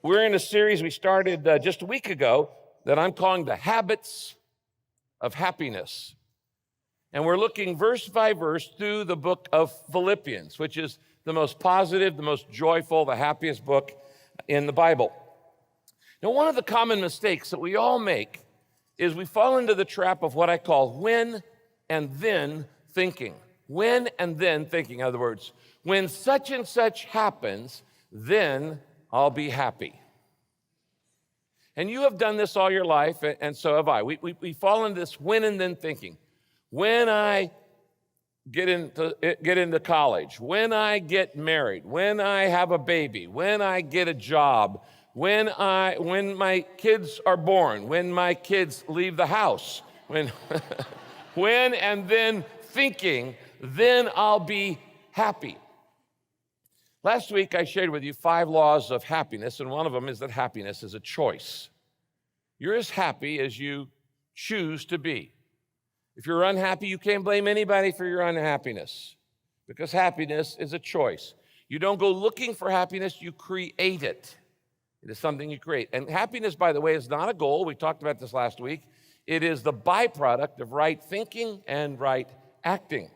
We're in a series we started just a week ago that I'm calling The Habits of Happiness. And we're looking verse by verse through the book of Philippians, which is the most positive, the most joyful, the happiest book in the Bible. Now, one of the common mistakes that we all make is we fall into the trap of what I call when and then thinking. When and then thinking. In other words, when such and such happens, then I'll be happy. And you have done this all your life, and so have I. We fall into this when and then thinking. When I get into college, when I get married, when I have a baby, when I get a job, when my kids are born, when my kids leave the house, when and then thinking, then I'll be happy. Last week, I shared with you 5 laws of happiness, and one of them is that happiness is a choice. You're as happy as you choose to be. If you're unhappy, you can't blame anybody for your unhappiness, because happiness is a choice. You don't go looking for happiness, you create it. It is something you create. And happiness, by the way, is not a goal. We talked about this last week. It is the byproduct of right thinking and right acting.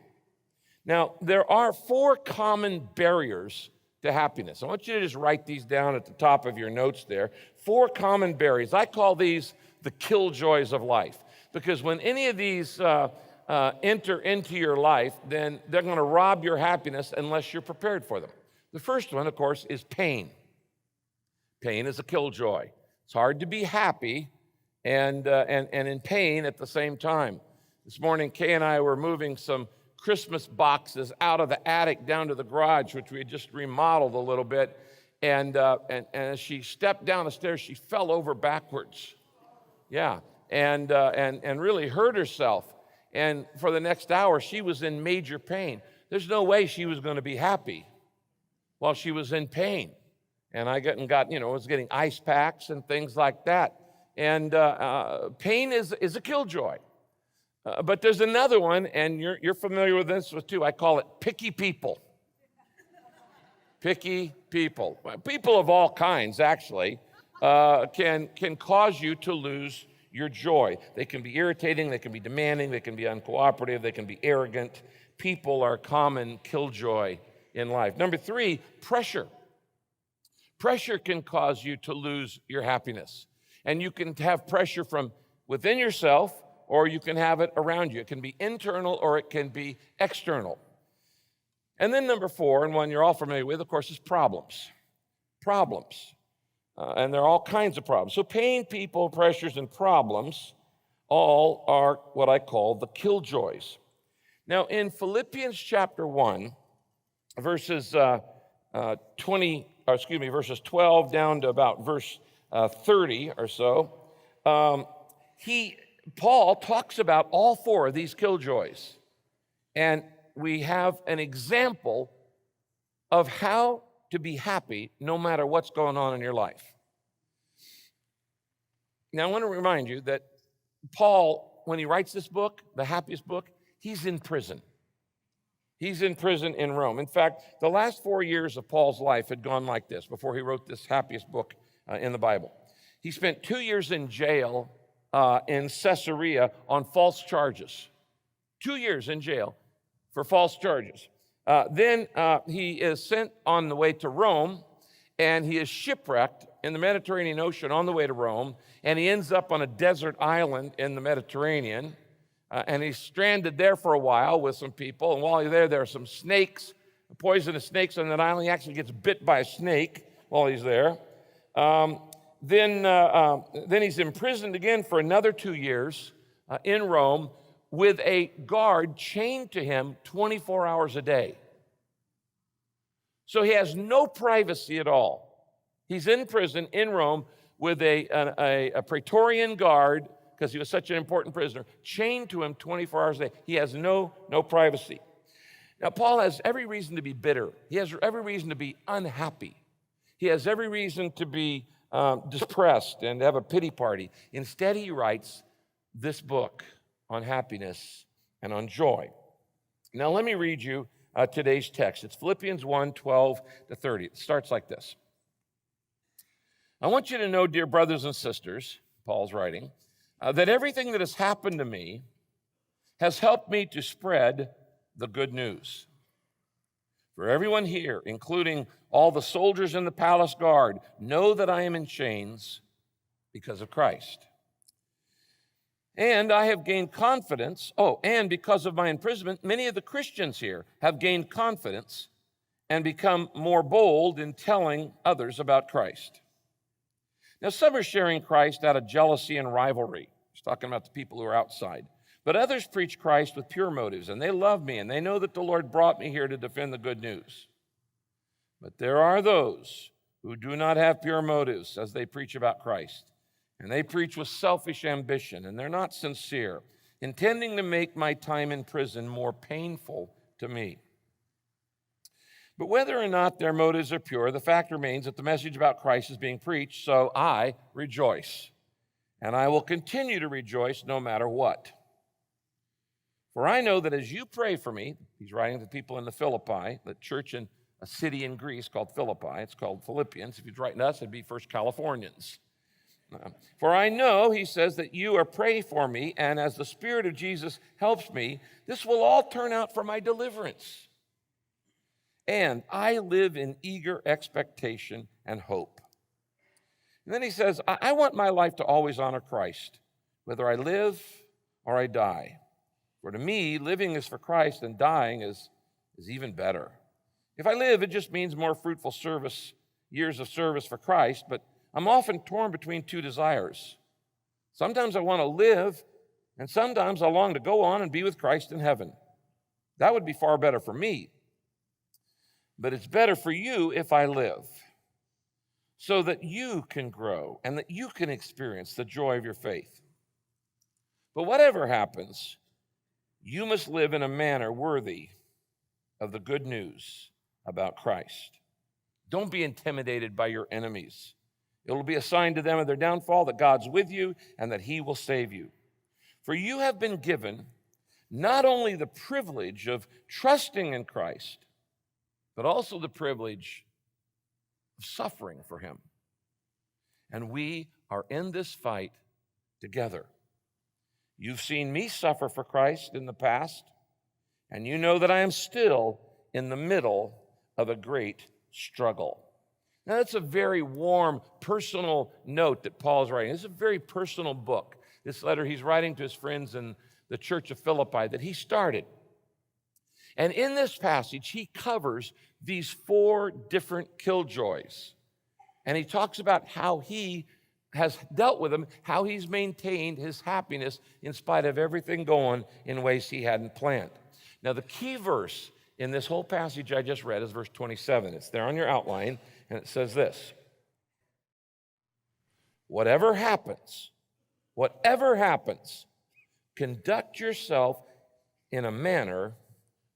Now, there are 4 common barriers to happiness. I want you to just write these down at the top of your notes there. 4 common barriers. I call these the killjoys of life, because when any of these enter into your life, then they're going to rob your happiness unless you're prepared for them. The first one, of course, is pain. Pain is a killjoy. It's hard to be happy and in pain at the same time. This morning, Kay and I were moving some Christmas boxes out of the attic down to the garage, which we had just remodeled a little bit. And as she stepped down the stairs, she fell over backwards. Yeah, and really hurt herself. And for the next hour, she was in major pain. There's no way she was going to be happy while she was in pain. And I was getting ice packs and things like that. And pain is a killjoy. But there's another one, and you're familiar with this one too. I call it picky people. Picky people. People of all kinds, actually, can cause you to lose your joy. They can be irritating, they can be demanding, they can be uncooperative, they can be arrogant. People are a common killjoy in life. Number 3, pressure. Pressure can cause you to lose your happiness. And you can have pressure from within yourself, or you can have it around you. It can be internal or it can be external. And then number 4, and one you're all familiar with, of course, is problems. Problems. And there are all kinds of problems. So pain, people, pressures, and problems all are what I call the killjoys. Now, in Philippians chapter 1, verses 12 down to about verse 30 or so, Paul talks about all 4 of these killjoys. And we have an example of how to be happy no matter what's going on in your life. Now, I want to remind you that Paul, when he writes this book, the happiest book, he's in prison. He's in prison in Rome. In fact, the last 4 years of Paul's life had gone like this before he wrote this happiest book in the Bible. He spent 2 years in jail in Caesarea on false charges. 2 years in jail for false charges. Then he is sent on the way to Rome, and he is shipwrecked in the Mediterranean Ocean on the way to Rome, and he ends up on a desert island in the Mediterranean, and he's stranded there for a while with some people, and while he's there are some snakes, poisonous snakes on that island. He actually gets bit by a snake while he's there. Then he's imprisoned again for another 2 years in Rome with a guard chained to him 24 hours a day. So he has no privacy at all. He's in prison in Rome with a Praetorian guard, because he was such an important prisoner, chained to him 24 hours a day. He has no privacy. Now, Paul has every reason to be bitter. He has every reason to be unhappy. He has every reason to be depressed and have a pity party. Instead, he writes this book on happiness and on joy. Now, let me read you today's text. It's Philippians 1:12 to 30. It starts like this. I want you to know, dear brothers and sisters, Paul's writing, that everything that has happened to me has helped me to spread the good news. For everyone here, including all the soldiers in the palace guard, know that I am in chains because of Christ. And I have gained confidence. And because of my imprisonment, many of the Christians here have gained confidence and become more bold in telling others about Christ. Now, some are sharing Christ out of jealousy and rivalry. He's talking about the people who are outside. But others preach Christ with pure motives, and they love me, and they know that the Lord brought me here to defend the good news. But there are those who do not have pure motives as they preach about Christ. And they preach with selfish ambition, and they're not sincere, intending to make my time in prison more painful to me. But whether or not their motives are pure, the fact remains that the message about Christ is being preached, so I rejoice. And I will continue to rejoice no matter what. For I know that as you pray for me, he's writing to people in the Philippi, the church in a city in Greece called Philippi. It's called Philippians. If he's writing to us, it'd be First Californians. For I know, he says, that you are praying for me, and as the Spirit of Jesus helps me, this will all turn out for my deliverance. And I live in eager expectation and hope. And then he says, I want my life to always honor Christ, whether I live or I die. For to me, living is for Christ, and dying is even better. If I live, it just means more fruitful years of service for Christ, but I'm often torn between two desires. Sometimes I want to live, and sometimes I long to go on and be with Christ in heaven. That would be far better for me. But it's better for you if I live, so that you can grow and that you can experience the joy of your faith. But whatever happens, you must live in a manner worthy of the good news about Christ. Don't be intimidated by your enemies. It will be a sign to them of their downfall that God's with you and that he will save you. For you have been given not only the privilege of trusting in Christ, but also the privilege of suffering for him. And we are in this fight together. You've seen me suffer for Christ in the past, and you know that I am still in the middle of a great struggle. Now, that's a very warm, personal note that Paul's writing. It's a very personal book. This letter he's writing to his friends in the church of Philippi that he started. And in this passage, he covers these 4 different killjoys. And he talks about how he has dealt with them, how he's maintained his happiness in spite of everything going in ways he hadn't planned. Now, the key verse in this whole passage I just read is verse 27. It's there on your outline, and it says this: whatever happens, conduct yourself in a manner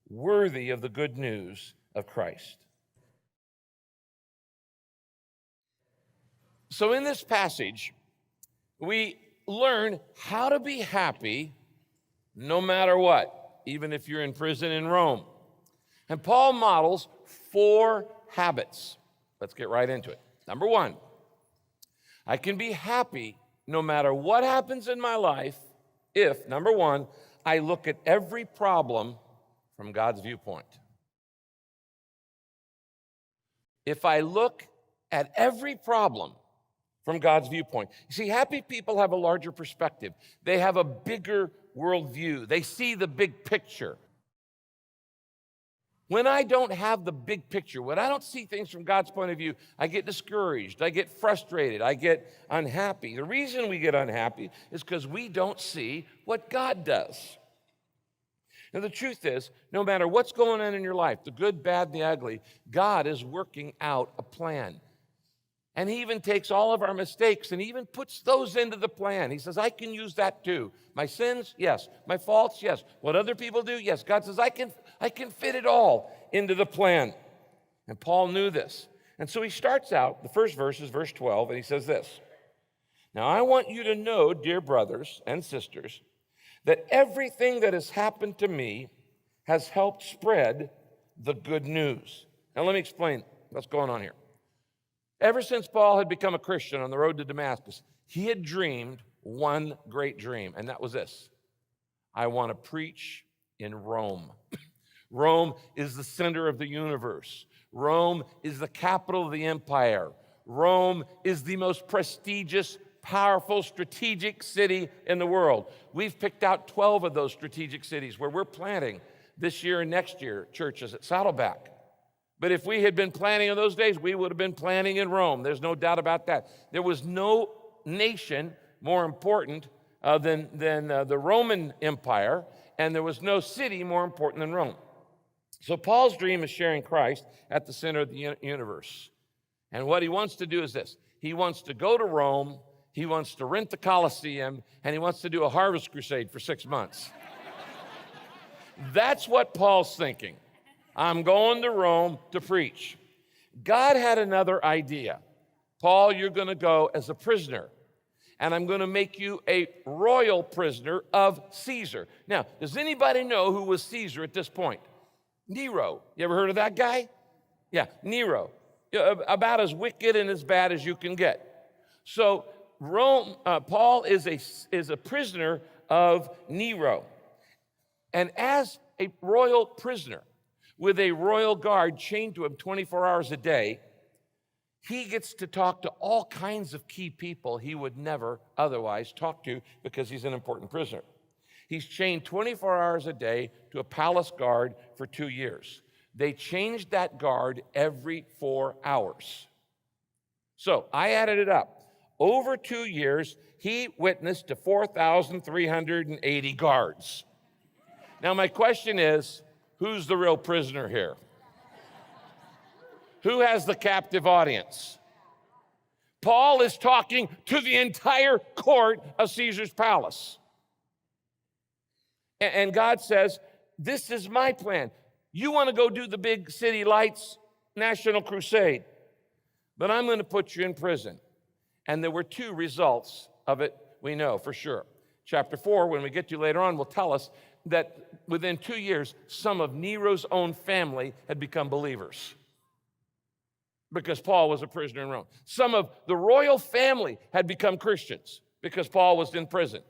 worthy of the good news of Christ. So in this passage, we learn how to be happy no matter what, even if you're in prison in Rome. And Paul models 4 habits. Let's get right into it. Number 1, I can be happy no matter what happens in my life if, number 1, I look at every problem from God's viewpoint. If I look at every problem from God's viewpoint. You see, happy people have a larger perspective. They have a bigger worldview. They see the big picture. When I don't have the big picture, when I don't see things from God's point of view, I get discouraged, I get frustrated, I get unhappy. The reason we get unhappy is because we don't see what God does. Now, the truth is, no matter what's going on in your life, the good, bad, and the ugly, God is working out a plan. And he even takes all of our mistakes and even puts those into the plan. He says, I can use that too. My sins, yes. My faults, yes. What other people do, yes. God says, I can fit it all into the plan. And Paul knew this. And so he starts out, the first verse is verse 12, and he says this: now I want you to know, dear brothers and sisters, that everything that has happened to me has helped spread the good news. Now let me explain what's going on here. Ever since Paul had become a Christian on the road to Damascus, he had dreamed one great dream, and that was this: I want to preach in Rome. Rome is the center of the universe. Rome is the capital of the empire. Rome is the most prestigious, powerful, strategic city in the world. We've picked out 12 of those strategic cities where we're planting this year and next year churches at Saddleback. But if we had been planning in those days, we would have been planning in Rome. There's no doubt about that. There was no nation more important than the Roman Empire, and there was no city more important than Rome. So Paul's dream is sharing Christ at the center of the universe. And what he wants to do is this: he wants to go to Rome, he wants to rent the Colosseum, and he wants to do a harvest crusade for 6 months. That's what Paul's thinking. I'm going to Rome to preach. God had another idea. Paul, you're going to go as a prisoner, and I'm going to make you a royal prisoner of Caesar. Now, does anybody know who was Caesar at this point? Nero. You ever heard of that guy? Yeah, Nero. About as wicked and as bad as you can get. So Rome, Paul is a prisoner of Nero. And as a royal prisoner, with a royal guard chained to him 24 hours a day, he gets to talk to all kinds of key people he would never otherwise talk to because he's an important prisoner. He's chained 24 hours a day to a palace guard for 2 years. They changed that guard every 4 hours. So I added it up. Over 2 years, he witnessed to 4,380 guards. Now my question is, who's the real prisoner here? Who has the captive audience? Paul is talking to the entire court of Caesar's palace. And God says, this is my plan. You want to go do the big city lights national crusade, but I'm going to put you in prison. And there were 2 results of it, we know for sure. Chapter 4, when we get to later on, will tell us that within 2 years, some of Nero's own family had become believers because Paul was a prisoner in Rome. Some of the royal family had become Christians because Paul was in prison.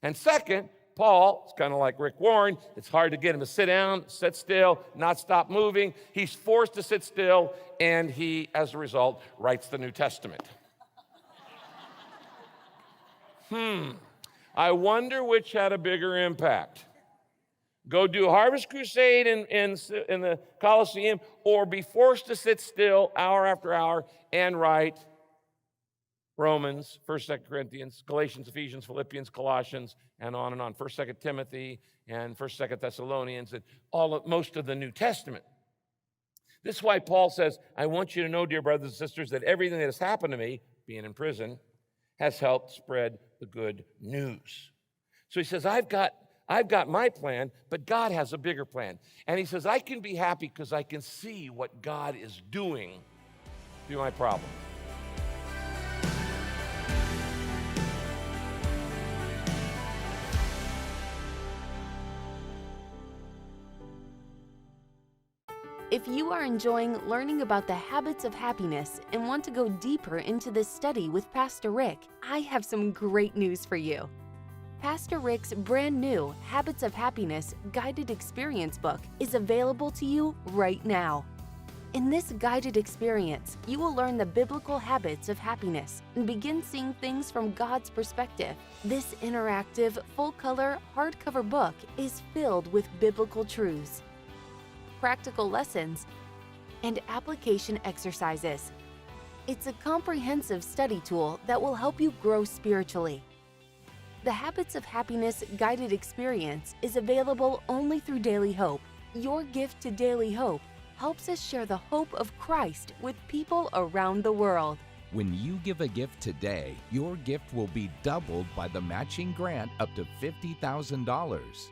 And second, Paul, it's kind of like Rick Warren, it's hard to get him to sit down, sit still, not stop moving. He's forced to sit still, and he, as a result, writes the New Testament. I wonder which had a bigger impact. Go do a harvest crusade in the Colosseum, or be forced to sit still hour after hour and write Romans, 1st, 2nd Corinthians, Galatians, Ephesians, Philippians, Colossians, and on, 1st, 2nd Timothy, and 1st, 2nd Thessalonians, and most of the New Testament. This is why Paul says, I want you to know, dear brothers and sisters, that everything that has happened to me, being in prison, has helped spread the good news. So he says, I've got my plan, but God has a bigger plan. And he says, I can be happy because I can see what God is doing through my problem. If you are enjoying learning about the habits of happiness and want to go deeper into this study with Pastor Rick, I have some great news for you. Pastor Rick's brand new Habits of Happiness guided experience book is available to you right now. In this guided experience, you will learn the biblical habits of happiness and begin seeing things from God's perspective. This interactive, full-color, hardcover book is filled with biblical truths, practical lessons, and application exercises. It's a comprehensive study tool that will help you grow spiritually. The Habits of Happiness guided experience is available only through Daily Hope. Your gift to Daily Hope helps us share the hope of Christ with people around the world. When you give a gift today, your gift will be doubled by the matching grant up to $50,000.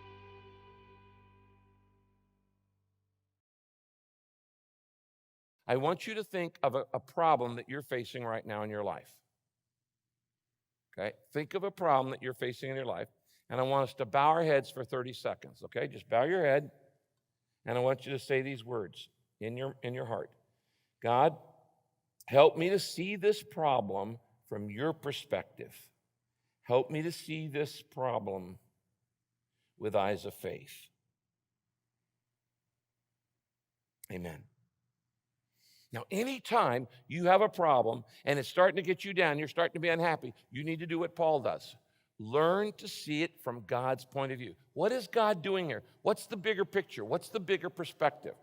I want you to think of a problem that you're facing right now in your life. Okay? Think of a problem that you're facing in your life, and I want us to bow our heads for 30 seconds, okay? Just bow your head, and I want you to say these words in your heart. God, Help me to see this problem from your perspective. Help me to see this problem with eyes of faith. Amen. Now, anytime you have a problem and it's starting to get you down, you're starting to be unhappy, you need to do what Paul does. Learn to see it from God's point of view. What is God doing here? What's the bigger picture? What's the bigger perspective?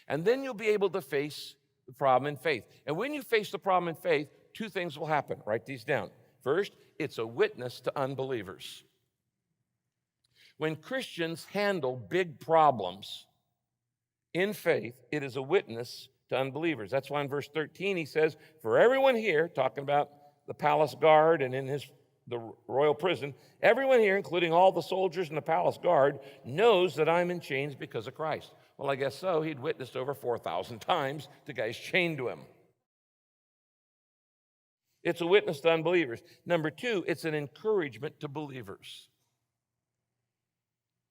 And then you'll be able to face the problem in faith. And when you face the problem in faith, two things will happen. Write these down. First, it's a witness to unbelievers. When Christians handle big problems in faith, it is a witness to unbelievers. That's why in verse 13 he says, for everyone here, talking about the palace guard and in the royal prison, everyone here, including all the soldiers in the palace guard, knows that I'm in chains because of Christ. Well, I guess so. He'd witnessed over 4,000 times to guys chained to him. It's a witness to unbelievers. Number two, it's an encouragement to believers.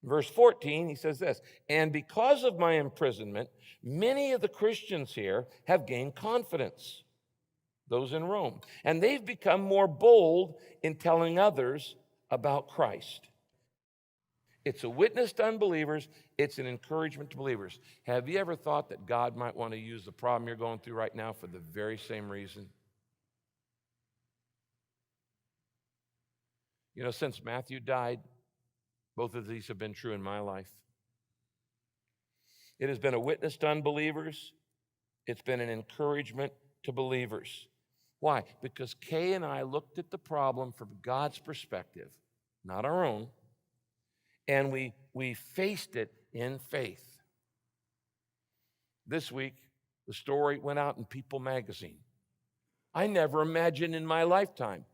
Verse 14, he says this, and because of my imprisonment, many of the Christians here have gained confidence, those in Rome, and they've become more bold in telling others about Christ. It's a witness to unbelievers. It's an encouragement to believers. Have you ever thought that God might want to use the problem you're going through right now for the very same reason? You know, since Matthew died, both of these have been true in my life. It has been a witness to unbelievers. It's been an encouragement to believers. Why? Because Kay and I looked at the problem from God's perspective, not our own, and we faced it in faith. This week, the story went out in People magazine. I never imagined in my lifetime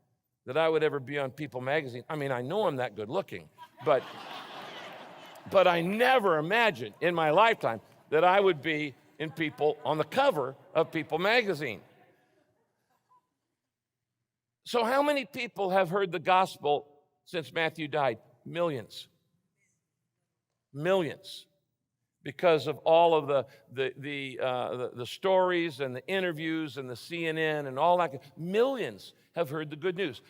that I would ever be on People magazine. I mean, I know I'm that good looking, but I never imagined in my lifetime that I would be in People, on the cover of People magazine. So how many people have heard the gospel since Matthew died? Millions. Millions. Because of all of the stories and the interviews and the CNN and all that. Millions have heard the good news.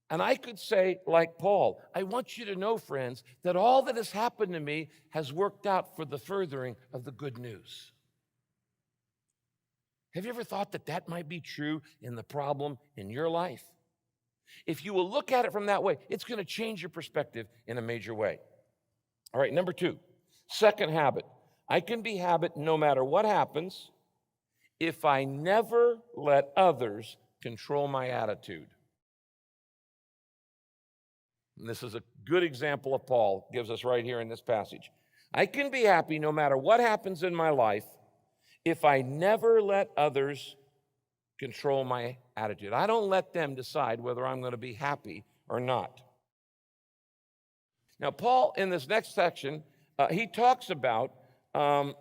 And I could say, like Paul, I want you to know, friends, that all that has happened to me has worked out for the furthering of the good news. Have you ever thought that that might be true in the problem in your life? If you will look at it from that way, it's going to change your perspective in a major way. All right, number two, second habit. I can be habit no matter what happens if I never let others control my attitude. And this is a good example of Paul gives us right here in this passage. I can be happy no matter what happens in my life if I never let others control my attitude. I don't let them decide whether I'm going to be happy or not. Now, Paul, in this next section, he talks about 4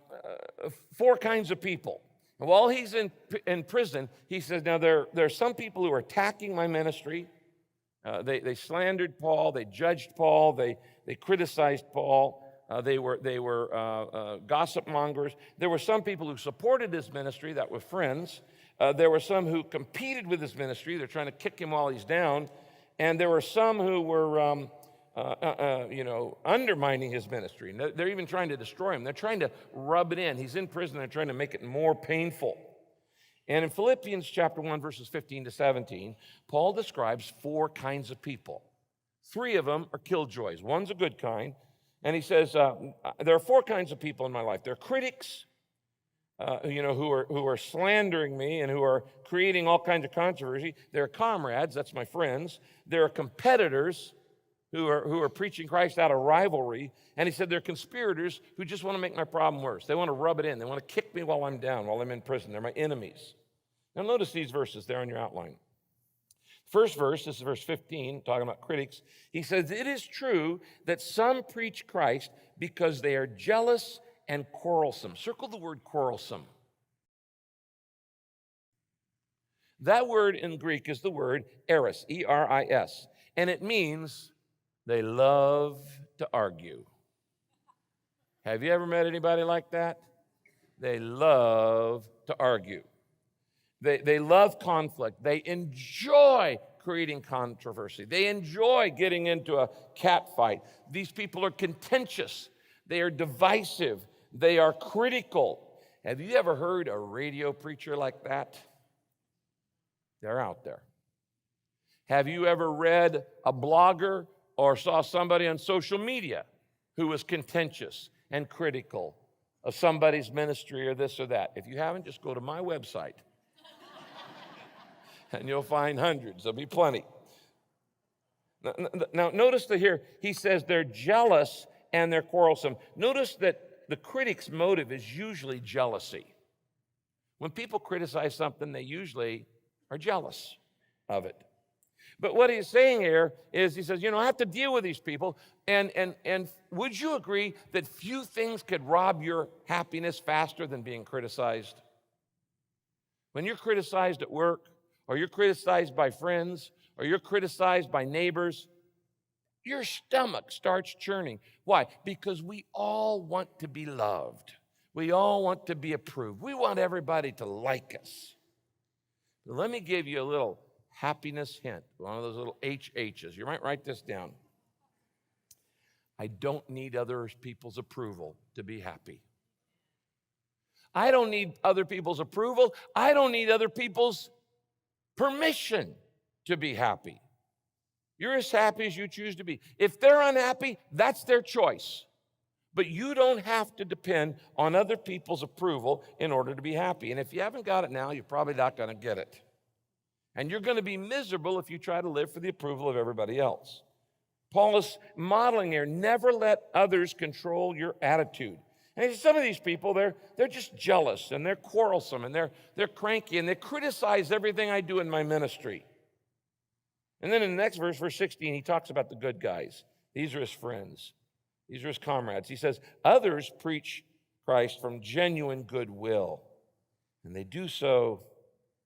kinds of people. And while he's in prison, he says, now there are some people who are attacking my ministry. They slandered Paul. They judged Paul. They criticized Paul. They were gossip mongers. There were some people who supported his ministry that were friends. There were some who competed with his ministry. They're trying to kick him while he's down. And there were some who were, undermining his ministry. And they're even trying to destroy him. They're trying to rub it in. He's in prison. They're trying to make it more painful. And in Philippians chapter 1, verses 15 to 17, Paul describes 4 kinds of people. 3 of them are killjoys. One's a good kind. And he says, there are 4 kinds of people in my life. There are critics, who are slandering me and who are creating all kinds of controversy. There are comrades, that's my friends. There are competitors who are preaching Christ out of rivalry. And he said there are conspirators who just want to make my problem worse. They want to rub it in. They want to kick me while I'm down, while I'm in prison. They're my enemies. Now notice these verses there on your outline. First verse, this is verse 15, talking about critics. He says, it is true that some preach Christ because they are jealous and quarrelsome. Circle the word quarrelsome. That word in Greek is the word eris, E-R-I-S, and it means they love to argue. Have you ever met anybody like that? They love to argue. They love conflict. They enjoy creating controversy. They enjoy getting into a cat fight. These people are contentious. They are divisive. They are critical. Have you ever heard a radio preacher like that? They're out there. Have you ever read a blogger or saw somebody on social media who was contentious and critical of somebody's ministry or this or that? If you haven't, just go to my website and you'll find hundreds. There'll be plenty. Now notice that here, he says they're jealous and they're quarrelsome. Notice that the critic's motive is usually jealousy. When people criticize something, they usually are jealous of it. But what he's saying here is, he says, I have to deal with these people. And would you agree that few things could rob your happiness faster than being criticized? When you're criticized at work, or you're criticized by friends, or you're criticized by neighbors, your stomach starts churning. Why? Because we all want to be loved. We all want to be approved. We want everybody to like us. Let me give you a little happiness hint, one of those little HHs. You might write this down. I don't need other people's approval to be happy. I don't need other people's approval. I don't need other people's permission to be happy. You're as happy as you choose to be. If they're unhappy, that's their choice. But you don't have to depend on other people's approval in order to be happy. And if you haven't got it now, you're probably not going to get it. And you're going to be miserable if you try to live for the approval of everybody else. Paul is modeling here, never let others control your attitude. And some of these people, they're just jealous, and they're quarrelsome, and they're cranky, and they criticize everything I do in my ministry. And then in the next verse, verse 16, he talks about the good guys. These are his friends. These are his comrades. He says, others preach Christ from genuine goodwill, and they do so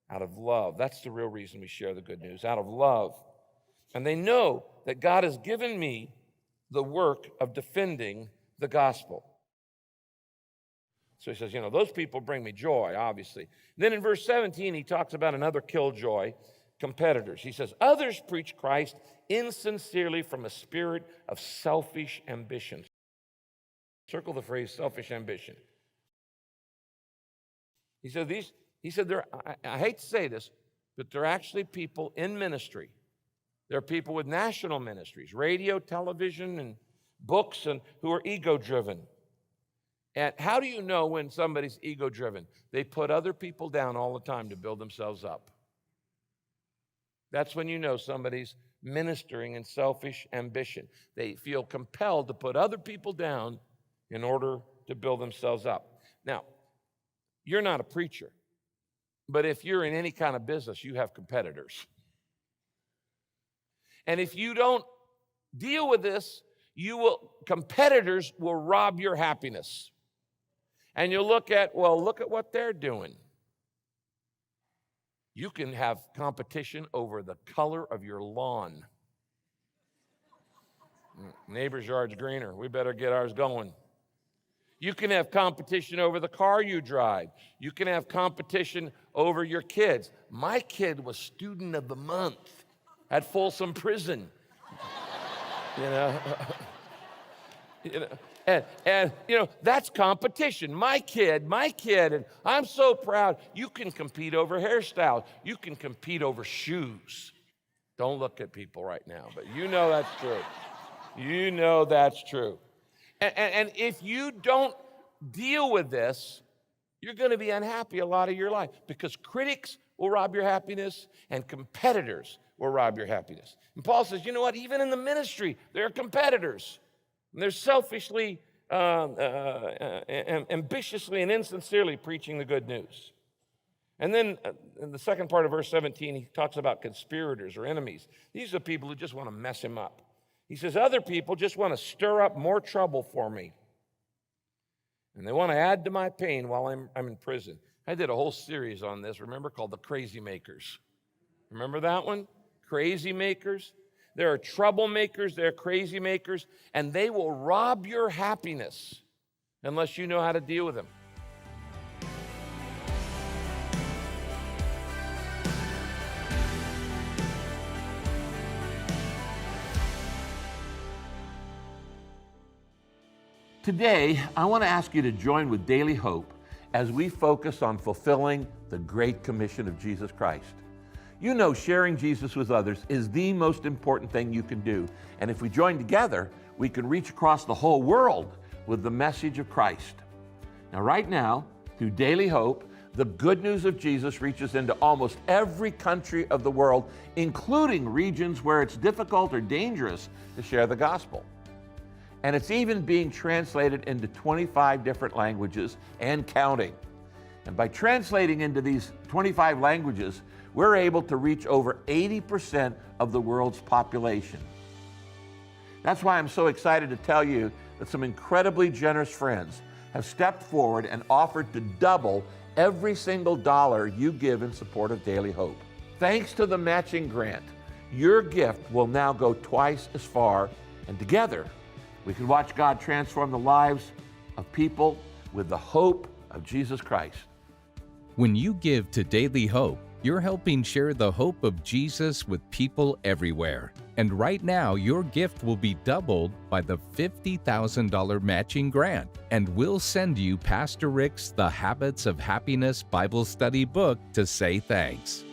out of love. That's the real reason we share the good news, out of love. And they know that God has given me the work of defending the gospel. So he says, those people bring me joy, obviously. Then in verse 17, he talks about another killjoy, competitors. He says, others preach Christ insincerely from a spirit of selfish ambition. Circle the phrase selfish ambition. He said, I hate to say this, but they're actually people in ministry. There are people with national ministries, radio, television, and books, and who are ego-driven. And how do you know when somebody's ego-driven? They put other people down all the time to build themselves up. That's when you know somebody's ministering in selfish ambition. They feel compelled to put other people down in order to build themselves up. Now, you're not a preacher, but if you're in any kind of business, you have competitors. And if you don't deal with this, competitors will rob your happiness. And you'll look at what they're doing. You can have competition over the color of your lawn. Neighbor's yard's greener. We better get ours going. You can have competition over the car you drive. You can have competition over your kids. My kid was student of the month at Folsom Prison. And that's competition. My kid, and I'm so proud. You can compete over hairstyles. You can compete over shoes. Don't look at people right now, but that's true. That's true. And if you don't deal with this, you're going to be unhappy a lot of your life, because critics will rob your happiness and competitors will rob your happiness. And Paul says, you know what? Even in the ministry, there are competitors. And they're selfishly, ambitiously, and insincerely preaching the good news. And then in the second part of verse 17, he talks about conspirators or enemies. These are people who just want to mess him up. He says, other people just want to stir up more trouble for me. And they want to add to my pain while I'm in prison. I did a whole series on this, remember, called The Crazy Makers. Remember that one? Crazy Makers. There are troublemakers, there are crazy makers, and they will rob your happiness unless you know how to deal with them. Today, I want to ask you to join with Daily Hope as we focus on fulfilling the Great Commission of Jesus Christ. You know, sharing Jesus with others is the most important thing you can do. And if we join together, we can reach across the whole world with the message of Christ. Now, right now, through Daily Hope, the good news of Jesus reaches into almost every country of the world, including regions where it's difficult or dangerous to share the gospel. And it's even being translated into 25 different languages and counting. And by translating into these 25 languages, we're able to reach over 80% of the world's population. That's why I'm so excited to tell you that some incredibly generous friends have stepped forward and offered to double every single dollar you give in support of Daily Hope. Thanks to the matching grant, your gift will now go twice as far, and together we can watch God transform the lives of people with the hope of Jesus Christ. When you give to Daily Hope, you're helping share the hope of Jesus with people everywhere. And right now, your gift will be doubled by the $50,000 matching grant. And we'll send you Pastor Rick's The Habits of Happiness Bible Study book to say thanks.